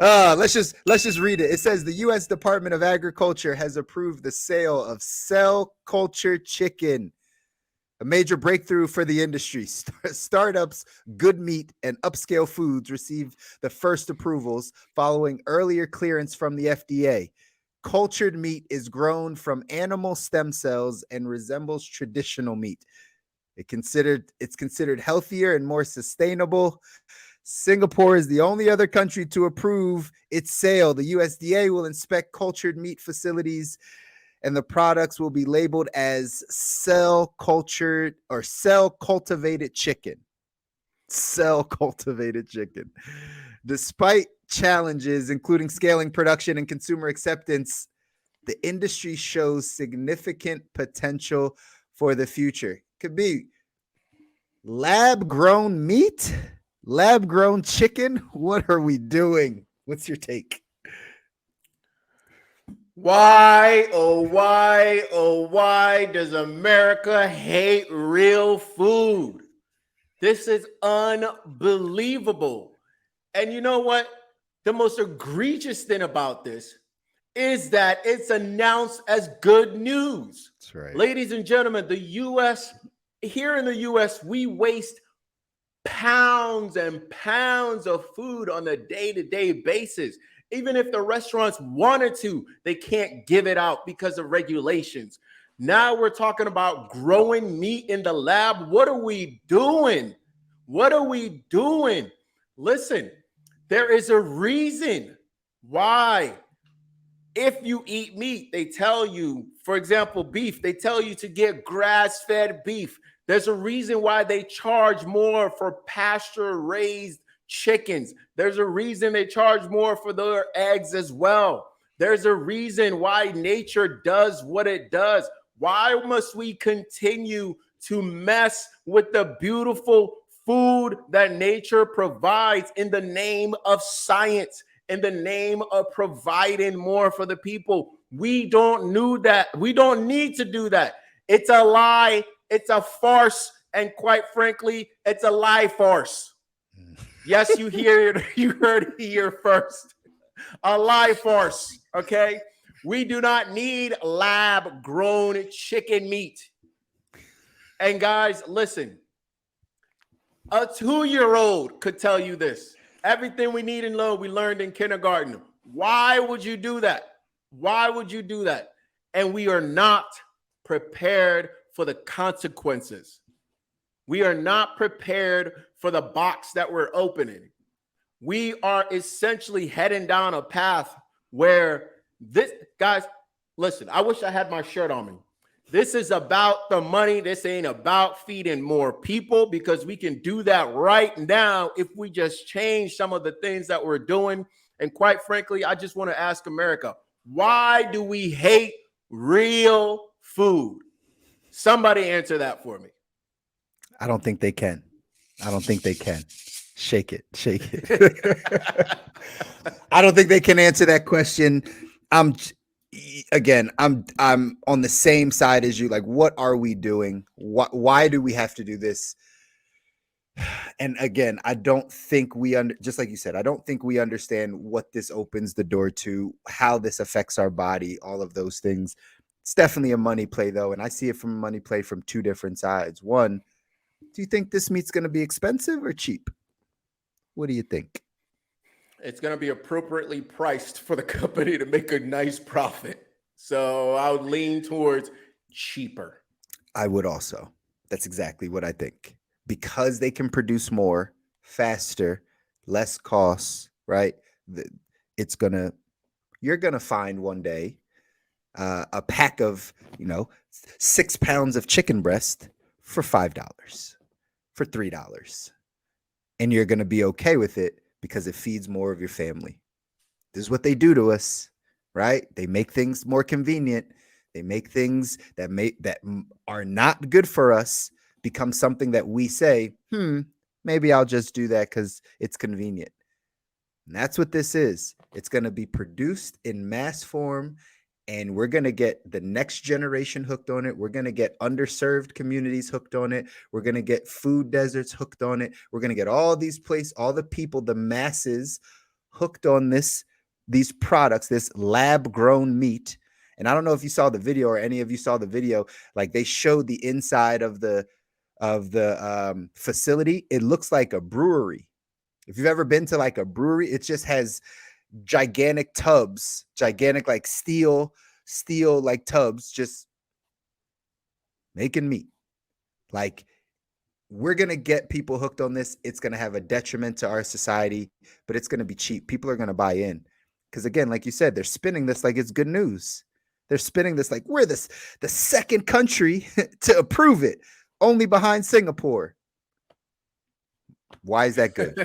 Let's just read it. It says the U.S. Department of Agriculture has approved the sale of cell culture chicken, a major breakthrough for the industry. Startups Good Meat and Upscale Foods received the first approvals following earlier clearance from the FDA. Cultured meat is grown from animal stem cells and resembles traditional meat. It's considered healthier and more sustainable. Singapore is the only other country to approve its sale. The USDA will inspect cultured meat facilities, and the products will be labeled as cell cultured or cell cultivated chicken. Cell cultivated chicken. Despite challenges, including scaling production and consumer acceptance, the industry shows significant potential for the future. Could be lab grown meat, lab grown chicken. What are we doing? What's your take? Why, oh, why does America hate real food? This is unbelievable. And you know what? The most egregious thing about this is that it's announced as good news. That's right. Ladies and gentlemen, here in the US, we waste pounds and pounds of food on a day-to-day basis. Even if the restaurants wanted to, they can't give it out because of regulations. Now we're talking about growing meat in the lab. What are we doing? What are we doing? Listen, there is a reason why if you eat meat, they tell you, for example, beef, they tell you to get grass-fed beef. There's a reason why they charge more for pasture-raised chickens. There's a reason they charge more for their eggs as well. There's a reason why nature does what it does. Why must we continue to mess with the beautiful food that nature provides in the name of science, in the name of providing more for the people? We don't need that. We don't need to do that. It's a lie. It's a farce. And quite frankly, it's a lie farce. Yes, you heard it here first. A lie farce, okay? We do not need lab-grown chicken meat. And guys, listen, a 2-year-old could tell you this. Everything we need and learn, we learned in kindergarten. Why would you do that? Why would you do that? And we are not prepared for the consequences. We are not prepared for the box that we're opening. We are essentially heading down a path where this, guys, listen, I wish I had my shirt on me. This is about the money. This ain't about feeding more people, because we can do that right now if we just change some of the things that we're doing. And quite frankly, I just want to ask America, why do we hate real food? Somebody answer that for me. I don't think they can. I don't think they can. Shake it. Shake it. I don't think they can answer that question. I'm on the same side as you. Like, what are we doing? Why do we have to do this? And again, I don't think just like you said, I don't think we understand what this opens the door to, how this affects our body, all of those things. It's definitely a money play, though. And I see it from a money play from two different sides. One, do you think this meat's going to be expensive or cheap? What do you think? It's going to be appropriately priced for the company to make a nice profit. So I would lean towards cheaper. I would also. That's exactly what I think. Because they can produce more, faster, less costs, right? You're going to find one day a pack of, 6 pounds of chicken breast for $5, for $3. And you're going to be okay with it because it feeds more of your family. This is what they do to us, right? They make things more convenient. They make things that are not good for us become something that we say, maybe I'll just do that because it's convenient. And that's what this is. It's going to be produced in mass form, and we're going to get the next generation hooked on it. We're going to get underserved communities hooked on it. We're going to get food deserts hooked on it. We're going to get all the people, the masses hooked on these products, this lab grown meat. And I don't know if you saw the video or any of you saw the video. Like they showed the inside of the facility. It looks like a brewery. If you've ever been to like a brewery, it just has gigantic tubs, gigantic like steel like tubs, just making meat. Like, we're going to get people hooked on this. It's going to have a detriment to our society, but it's going to be cheap. People are going to buy in. Because again, like you said, they're spinning this like it's good news. They're spinning this like we're the second country to approve it, only behind Singapore. Why is that good?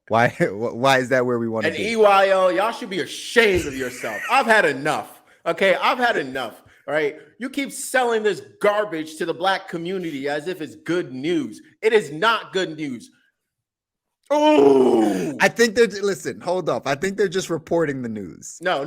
Why is that where we want to And be? EYL, y'all should be ashamed of yourself. I've had enough. Okay, I've had enough. All right, you keep selling this garbage to the Black community as if it's good news. It is not good news. Oh, I think listen, hold up. I think they're just reporting the news. No.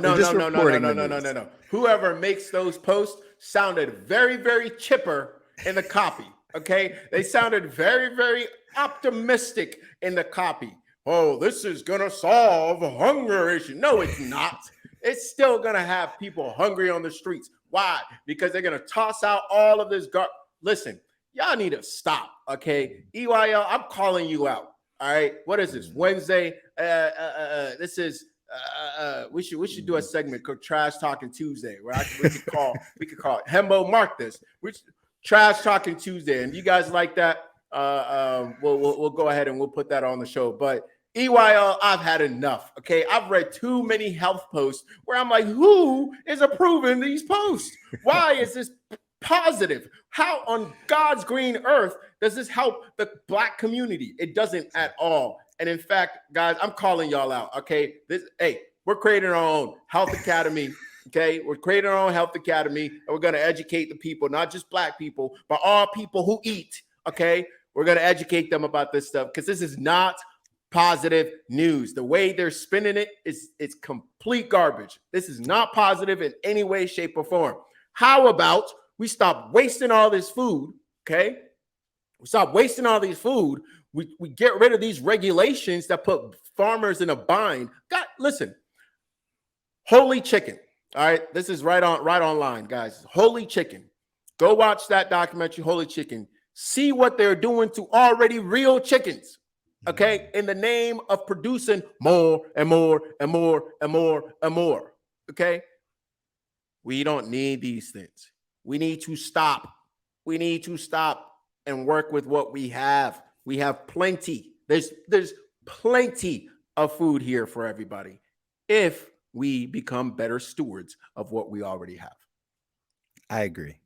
Whoever makes those posts sounded very, very chipper in the copy. Okay, they sounded very, very optimistic in the copy. Oh, this is gonna solve a hunger issue. No, it's not. It's still gonna have people hungry on the streets. Why? Because they're gonna toss out all of this garbage. Listen, y'all need to stop. Okay, EYL, I'm calling you out. All right, what is this? Wednesday. This is. We should do a segment called Trash Talking Tuesday, where we could call it Hembo. Mark this. Trash Talking Tuesday, and you guys like that? We'll go ahead and we'll put that on the show. But EYL, I've had enough. Okay, I've read too many health posts where I'm like, who is approving these posts? Why is this positive? How on God's green earth does this help the Black community? It doesn't at all. And in fact, guys, I'm calling y'all out. Okay, we're creating our own health academy. Okay, we're creating our own health academy, and we're going to educate the people, not just Black people, but all people who eat. Okay, we're going to educate them about this stuff because this is not positive news. The way they're spinning it's complete garbage. This is not positive in any way, shape, or form. How about we stop wasting all this food? Okay, we stop wasting all these food. We get rid of these regulations that put farmers in a bind. God, listen, Holy Chicken. All right, this is right online, guys. Holy Chicken. Go watch that documentary, Holy Chicken. See what they're doing to already real chickens. Okay, in the name of producing more and more and more and more and more. Okay, we don't need these things. We need to stop. We need to stop and work with what we have. We have plenty. There's plenty of food here for everybody if we become better stewards of what we already have. I agree.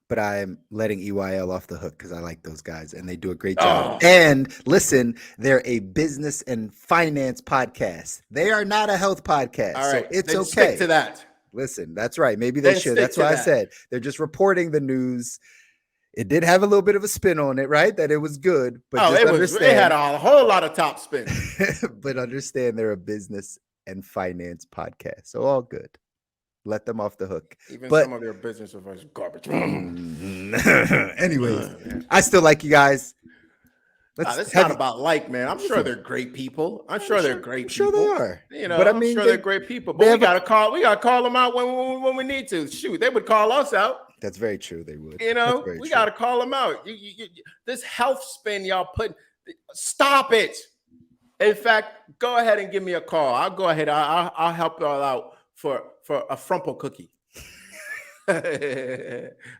But I'm letting EYL off the hook because I like those guys and they do a great job. And listen, they're a business and finance podcast. They are not a health podcast. All right, so it's okay. Stick to that. Listen, that's right. Maybe they should. That's why I said they're just reporting the news. It did have a little bit of a spin on it, right? That it was good, but it had a whole lot of top spin. But understand they're a business and finance podcast, so all good. Let them off the hook. But some of their business are garbage. Anyways, I still like you guys. It's not about man. I'm sure they're great people. I'm sure they're great people. I'm sure they are. You know, but I mean, I'm sure they're great people. But we gotta call them out when we need to. Shoot, they would call us out. That's very true. They would. You know, we got to call them out. This health spin y'all put, stop it. In fact, go ahead and give me a call. I'll go ahead. I'll help y'all out for a frumple cookie. I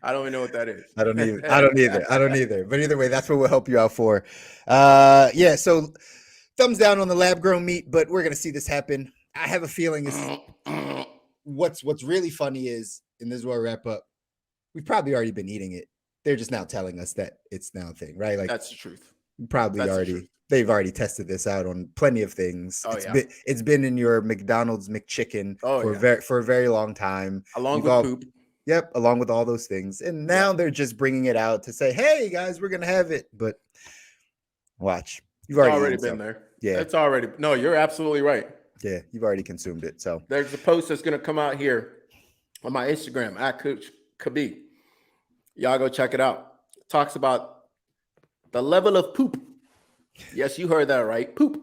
don't even know what that is. I don't either. But either way, that's what we'll help you out for. Yeah. So thumbs down on the lab grown meat, but we're gonna see this happen. I have a feeling what's really funny is, and this is where I wrap up. We've probably already been eating it. They're just now telling us that it's now a thing, right? Like that's the truth. They've already tested this out on plenty of things. It's been in your McDonald's McChicken for a very long time. Along with poop. Yep, along with all those things. And now they're just bringing it out to say, hey guys, we're gonna have it. But watch. You've already been there. Yeah. It's already you're absolutely right. Yeah, you've already consumed it. So there's a post that's gonna come out here on my Instagram at Coach Kabi. Y'all go check it out. It talks about the level of poop. Yes, you heard that right. Poop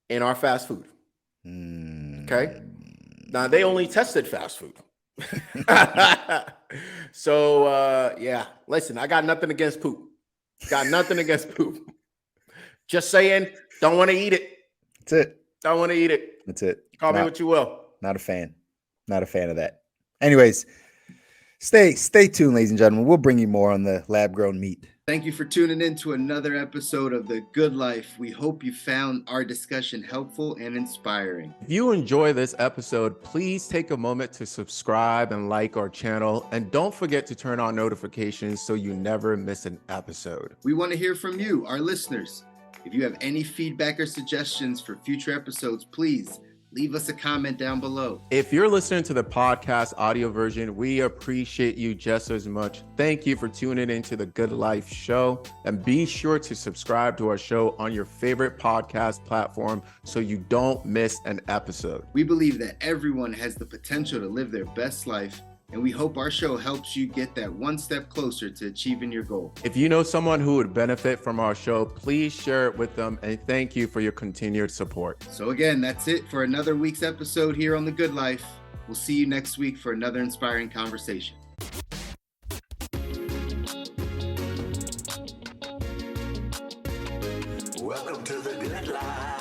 in our fast food. Okay. Now they only tested fast food. So yeah, listen, I got nothing against poop. Got nothing against poop. Just saying, don't want to eat it. That's it. Don't want to eat it. That's it. Call me what you will. Not a fan. Not a fan of that. Anyways, stay tuned, ladies and gentlemen. We'll bring you more on the lab-grown meat. Thank you for tuning in to another episode of The Good Life. We hope you found our discussion helpful and inspiring. If you enjoy this episode, please take a moment to subscribe and like our channel. And don't forget to turn on notifications so you never miss an episode. We want to hear from you, our listeners. If you have any feedback or suggestions for future episodes, please leave us a comment down below. If you're listening to the podcast audio version, we appreciate you just as much. Thank you for tuning into the Good Life Show. And be sure to subscribe to our show on your favorite podcast platform so you don't miss an episode. We believe that everyone has the potential to live their best life, and we hope our show helps you get that one step closer to achieving your goal. If you know someone who would benefit from our show, please share it with them, and thank you for your continued support. So again, that's it for another week's episode here on The Good Life. We'll see you next week for another inspiring conversation. Welcome to The Good Life.